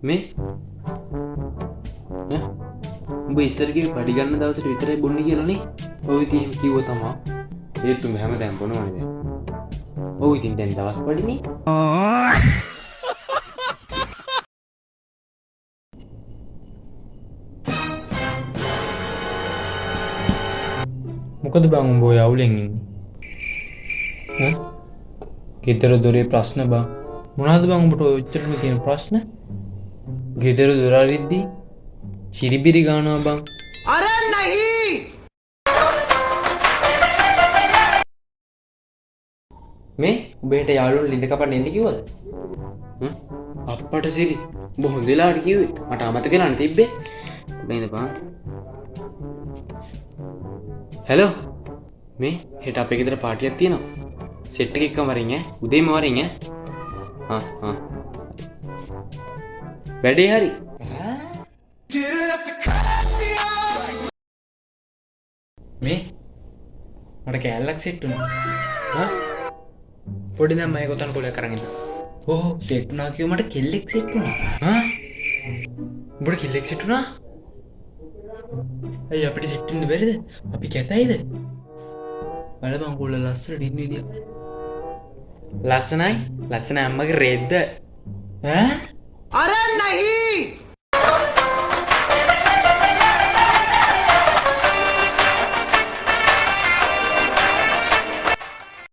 මේ උඹ ඉස්සරගේ පඩි ගන්න දවසට විතරයි බොන්නේ කියලානේ. ඔව් ඉතින් එහෙම කිව්ව තමා. ඒත් උඹ හැමදාම බොනවනේ දැන්. ඔව් ඉතින් දැන් දවස් පඩිනේ. මොකද බං උඹ ඔය අවුලෙන් ඉන්නේ? ගෙදර දොරේ ප්‍රශ්න බං. මොනවද බං උඹට ඔච්චරම තියෙන ප්‍රශ්න? ගෙදර දොර අරිද්දි චිරිබිරි ගානවා බං. अरे नहीं මේ උඹට යාළුවෝ ලිඳ කපන්න එන්න කිව්වද? අප්පට සිරි උඹ හොඳ වෙලාවට කිව්වේ. මට අමතක වෙලා තිබ්බේ. බෑ බං. හෙලෝ මේ හෙට අපේ ගෙදර පාටියක් තියෙනවා. සෙට් එක එක්කම වරින් ඈ. උදේම වරින් ඈ. වැඩේ හරි. මේ මට කෑල්ලක් සෙට් වුණා. පොඩි දැන් මම ගොතන කොලයක් අරන් ඉන්න. ඕ සෙට් වුණා කිව්ව මට කෙල්ලෙක් සෙට් වුණා. උඹට කෙල්ලෙක් සෙට් වුණා? අයිය අපිට සෙට් වෙන්න බැරිද? අපි කැතයිද? බලපන් කොල්ල ලස්සනට ඉන්න විදිය. ලස්සනයි අම්මගේ රෙද්ද.